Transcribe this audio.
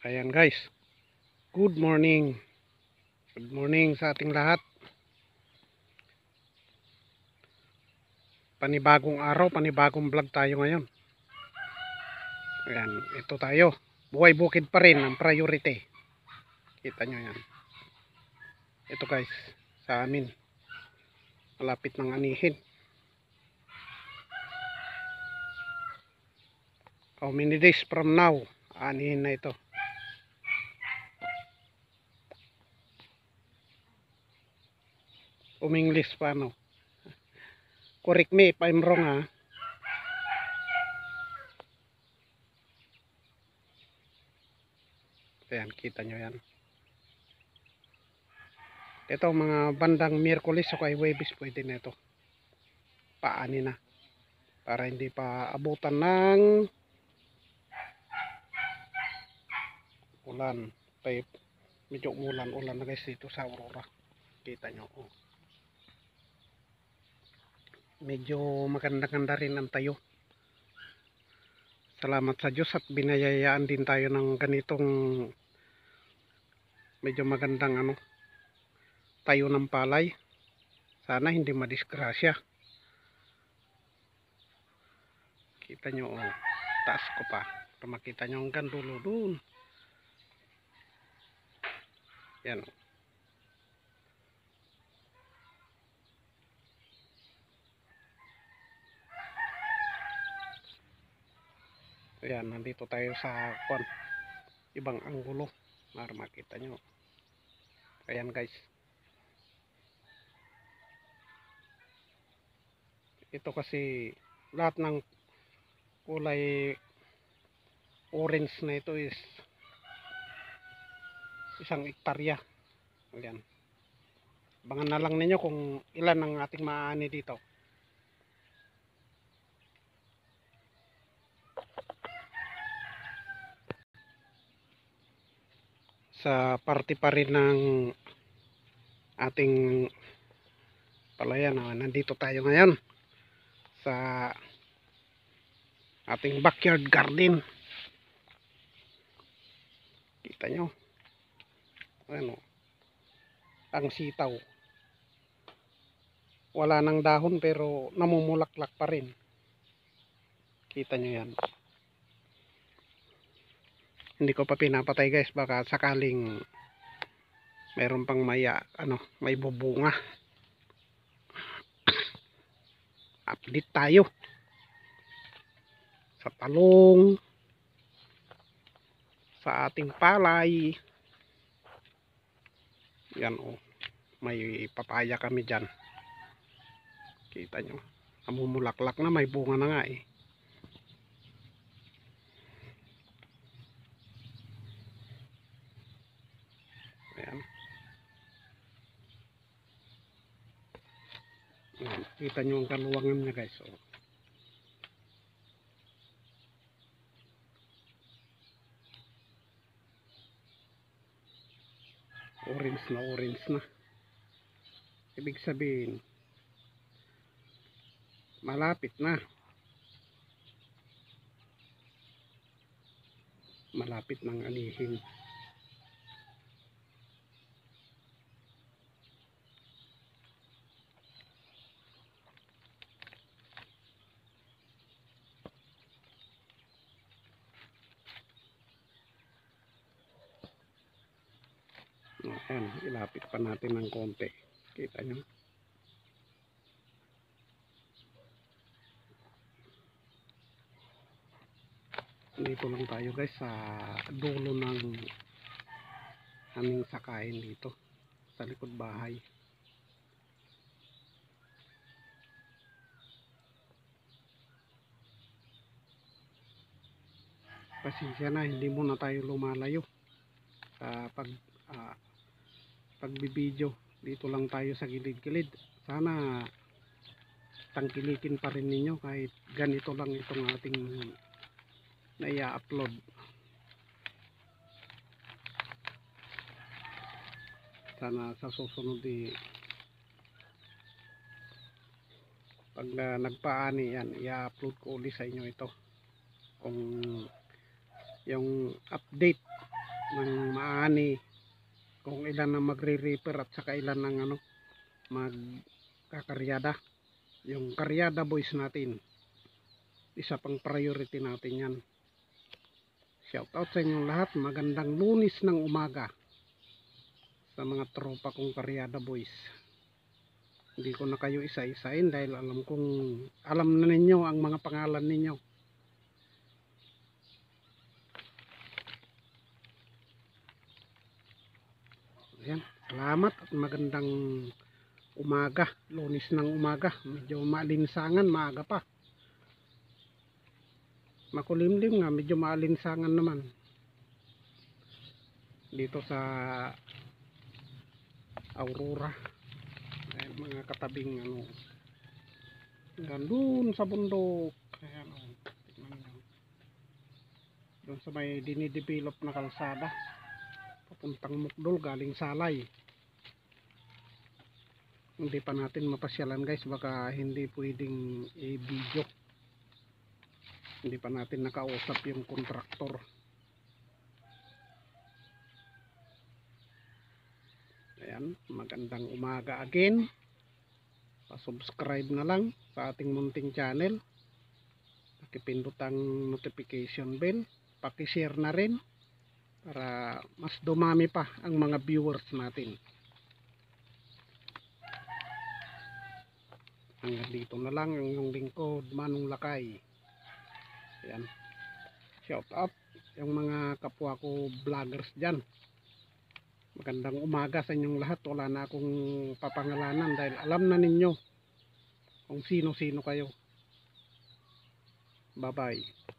Ayan guys, good morning. Good morning sa ating lahat. Panibagong araw, panibagong vlog tayo ngayon. Ayan, ito tayo. Buhay bukid pa rin ang priority. Kita nyo yan. Ito guys, sa amin. Malapit ng anihin. How many days from now, anihin na ito. English pa no. Correct me if I'm wrong ha. Ayan, kita nyo yan. Ito mga bandang Miyerkules o kay Huwebes pwede na ito. Paani na. Para hindi pa abutan ng ulan. Medyo ulan na guys dito sa Aurora. Kita nyo. Oh. Medyo maganda-ganda rin ang tayo. Salamat sa Diyos at binayayaan din tayo ng ganitong medyo magandang tayo ng palay. Sana hindi madisgrasya. Kita nyo, oh, taas ko pa para makita nyo hanggang dulo dun. Yan. Ayan, nandito tayo sa ibang anggulo para makita nyo. Ayan guys. Ito kasi lahat ng kulay orange na ito is 1 hektarya. Ayan. Abangan na lang ninyo kung ilan ang ating maaani dito. Sa parte pa rin ng ating palayan. Nandito tayo ngayon sa ating backyard garden. Kita nyo. Ano? Ang sitaw. Wala nang dahon pero namumulaklak pa rin. Kita nyo yan. Hindi ko pa pinapatay guys, baka sakaling mayroon pang may bubunga. Update tayo sa talong, sa ating palay. Yan oh, may papaya kami dyan. Kita nyo, namumulaklak na, may bunga na nga eh. Ayan. Ayan. Kita nyo ang kaluwangan niya guys. Oh. Orange na. Ibig sabihin, malapit na. Malapit ng anihin. Ayan, ilapit pa natin ng konti. Kita nyo. Dito lang tayo guys sa dulo ng aming sakain dito. Sa likod bahay. Pasensya na, hindi muna tayo lumalayo sa pagbibideo. Dito lang tayo sa gilid-gilid. Sana tangkilikin pa rin ninyo kahit ganito lang itong ating na-upload. Sana sa susunod pag nagpaani yan, i-upload ko ulit sa inyo ito kung yung update ng maani kung ilan ang magre-reaper at saka ilan ang magkakaryada. Yung karyada boys natin, isa pang priority natin yan. Shout out sa inyong lahat, magandang Lunes ng umaga sa mga tropa kong karyada boys. Hindi ko na kayo isa-isain dahil alam na ninyo ang mga pangalan ninyo. Ayan, salamat at magandang umaga, Lunes ng umaga. Medyo maalinsangan, maaga pa. Makulimlim nga, medyo maalinsangan naman. Dito sa Aurora. Ayan, mga katabing doon sa bundok. Ayan, tingnan nyo. Doon sa may dinidevelop na kalsada. Papuntang Mukdol, galing Salay. Hindi pa natin mapasyalan guys, baka hindi pwedeng i-video. Hindi pa natin nakausap yung kontraktor. Ayan, magandang umaga again. Pa-subscribe na lang sa ating munting channel. Pakipindot ang notification bell. Paki-share na rin para mas dumami pa ang mga viewers natin. Hanggang dito na lang ang inyong lingkod, Manong Lakay. Ayan. Shout out yung mga kapwa ko vloggers dyan. Magandang umaga sa inyong lahat. Wala na akong papangalanan dahil alam na ninyo kung sino-sino kayo. Bye bye.